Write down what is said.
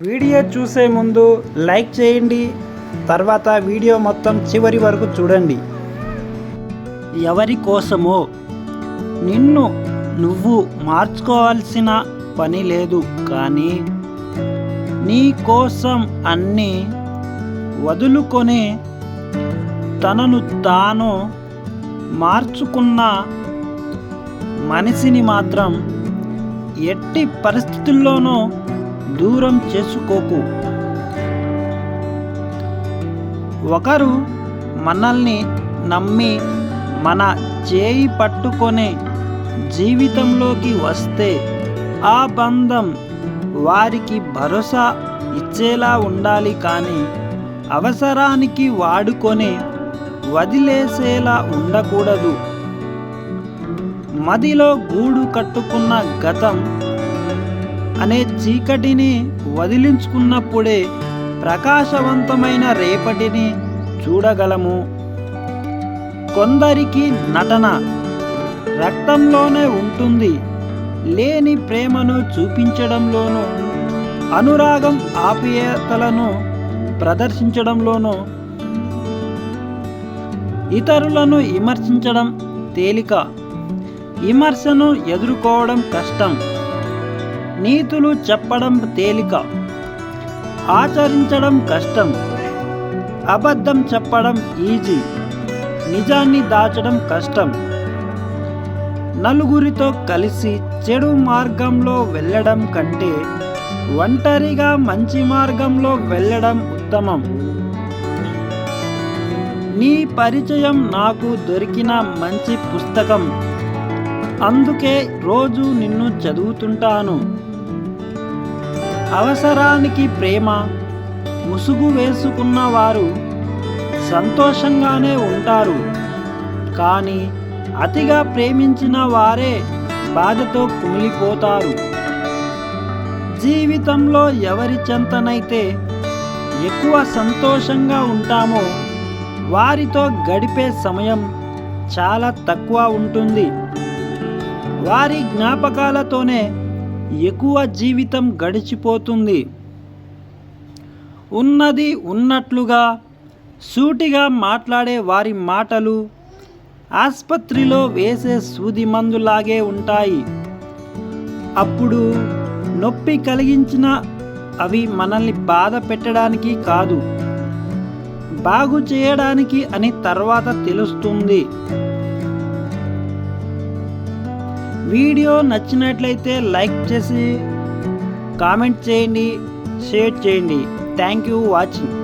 Video చూసే ముందు like చేయండి, తర్వాత వీడియో మొత్తం చివరి వరకు చూడండి. ఎవరి కోసమో నిన్ను నువ్వు మార్చుకోవాల్సిన పని లేదు, కానీ నీ కోసం అన్నీ వదులుకొని తనను తాను మార్చుకున్న మనిషిని మాత్రం ఎట్టి పరిస్థితుల్లోనూ దూరం చేసుకోకు. ఒకరు మనల్ని నమ్మి మన చేయి పట్టుకొని జీవితంలోకి వస్తే ఆ బంధం వారికి భరోసా ఇచ్చేలా ఉండాలి, కానీ అవసరానికి వాడుకొని వదిలేసేలా ఉండకూడదు. మదిలో గూడు కట్టుకున్న గతం అనే చీకటిని వదిలించుకున్నప్పుడే ప్రకాశవంతమైన రేపటిని చూడగలము. కొందరికి నటన రక్తంలోనే ఉంటుంది, లేని ప్రేమను చూపించడంలోనూ అనురాగం ఆప్యాయతలను ప్రదర్శించడంలోనూ ఇతరులను విమర్శించడం తేలిక, విమర్శను ఎదుర్కోవడం కష్టం. నీతులు చెప్పడం తేలిక, ఆచరించడం కష్టం. అబద్ధం చెప్పడం ఈజీ, నిజాన్ని దాచడం కష్టం. నలుగురితో కలిసి చెడు మార్గంలో వెళ్ళడం కంటే ఒంటరిగా మంచి మార్గంలో వెళ్ళడం ఉత్తమం. నీ పరిచయం నాకు దొరికిన మంచి పుస్తకం, అందుకే రోజు నిన్ను చదువుతుంటాను. అవసరానికి ప్రేమ ముసుగు వేసుకున్న వారు సంతోషంగానే ఉంటారు, కానీ అతిగా ప్రేమించిన వారే బాధతో కుమిలిపోతారు. జీవితంలో ఎవరి చెంతనైతే ఎక్కువ సంతోషంగా ఉంటామో వారితో గడిపే సమయం చాలా తక్కువ ఉంటుంది. వారి జ్ఞాపకాలతోనే ఎక్కువ జీవితం గడిచిపోతుంది. ఉన్నది ఉన్నట్లుగా సూటిగా మాట్లాడే వారి మాటలు ఆసుపత్రిలో వేసే సూది మందులాగే ఉంటాయి. అప్పుడు నొప్పి కలిగించిన అవి మనల్ని బాధ పెట్టడానికి కాదు, బాగు చేయడానికి అని తర్వాత తెలుస్తుంది. వీడియో నచ్చినట్లయితే లైక్ చేసి కామెంట్ చేయండి, షేర్ చేయండి. Thank you watching.